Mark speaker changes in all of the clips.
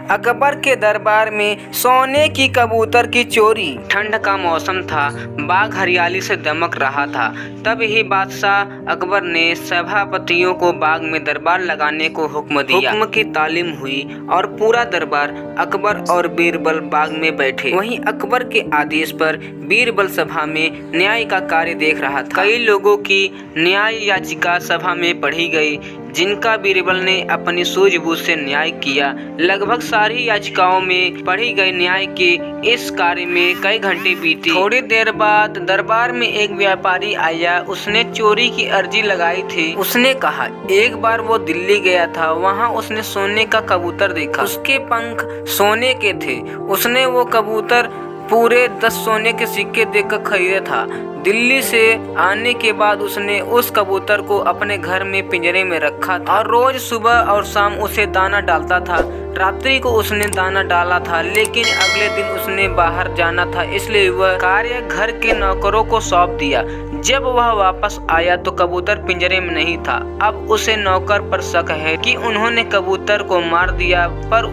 Speaker 1: अकबर के दरबार में सोने की कबूतर की चोरी। ठंड का मौसम था, बाग हरियाली से दमक रहा था। तब ही बादशाह अकबर ने सभापतियों को बाग में दरबार लगाने को हुक्म दिया। हुक्म की तालीम हुई और पूरा दरबार अकबर और बीरबल बाग में बैठे। वहीं अकबर के आदेश पर बीरबल सभा में न्याय का कार्य देख रहा था। कई लोगों की न्याय याचिका सभा में पढ़ी गई, जिनका बीरबल ने अपनी सूझबूझ से न्याय किया। लगभग सारी याचिकाओं में पढ़ी गई न्याय के इस कार्य में कई घंटे बीती। थोड़ी देर बाद दरबार में एक व्यापारी आया। उसने चोरी की अर्जी लगाई थी। उसने कहा, एक बार वो दिल्ली गया था, वहाँ उसने सोने का कबूतर देखा। उसके पंख सोने के थे। उसने वो कबूतर पूरे 10 सोने के सिक्के देकर खरीदा था। दिल्ली से आने के बाद उसने उस कबूतर को अपने घर में पिंजरे में रखा था और रोज सुबह और शाम उसे दाना डालता था। रात्रि को उसने दाना डाला था, लेकिन अगले दिन उसने बाहर जाना था, इसलिए वह कार्य घर के नौकरों को सौंप दिया। जब वह वापस आया तो कबूतर पिंजरे में नहीं था। अब उसे नौकर पर शक है कि उन्होंने कबूतर को मार दिया, पर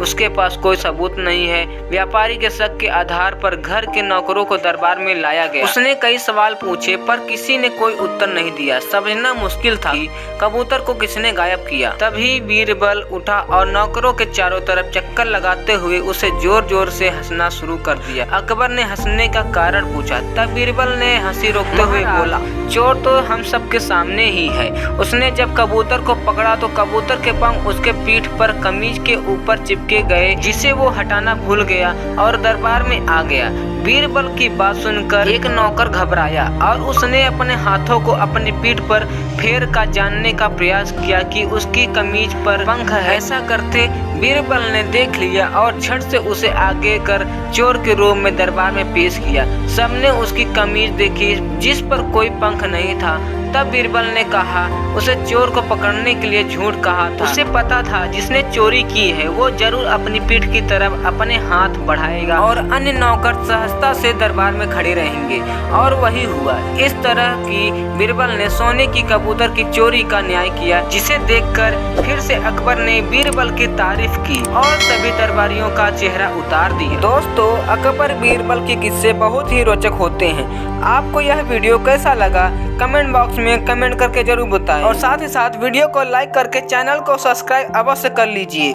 Speaker 1: उसके पास कोई सबूत नहीं है। व्यापारी के शक के आधार पर घर के नौकरों को दरबार में लाया गया। उसने कई सवाल पूछे, पर किसी ने कोई उत्तर नहीं दिया। समझना मुश्किल था कि कबूतर को किसने गायब किया। तभी बीरबल उठा और नौकरों के चारों तरफ चक्कर लगाते हुए उसे जोर जोर से हंसना शुरू कर दिया। अकबर ने हंसने का कारण पूछा। तब बीरबल ने हंसी रोकते हुए बोला, चोर तो हम सबके सामने ही है। उसने जब कबूतर को पकड़ा तो कबूतर के पंख उसके पीठ पर कमीज के ऊपर चिपके गए, जिसे वो हटाना भूल गया और दरबार में आ गया। बीरबल की बात सुनकर एक नौकर घबराया और उसने अपने हाथों को अपनी पीठ पर फेर कर जानने का प्रयास किया कि उसकी कमीज पर पंख है। ऐसा करते बीरबल ने देख लिया और झट से उसे आगे कर चोर के रूप में दरबार में पेश किया। सबने उसकी कमीज देखी, जिस पर कोई पंख नहीं था। तब बीरबल ने कहा, उसे चोर को पकड़ने के लिए झूठ कहा था। उसे पता था जिसने चोरी की है वो जरूर अपनी पीठ की तरफ अपने हाथ बढ़ाएगा और अन्य नौकर सहजता से दरबार में खड़े रहेंगे। और वही हुआ। इस तरह की बीरबल ने सोने की कबूतर की चोरी का न्याय किया, जिसे देखकर फिर से अकबर ने बीरबल की तारीफ की और सभी दरबारियों का चेहरा उतार दिया। दोस्तों, अकबर बीरबल के किस्से बहुत ही रोचक होते हैं। आपको यह वीडियो कैसा लगा कमेंट बॉक्स में कमेंट करके जरूर बताएं और साथ ही साथ वीडियो को लाइक करके चैनल को सब्सक्राइब अवश्य कर लीजिए।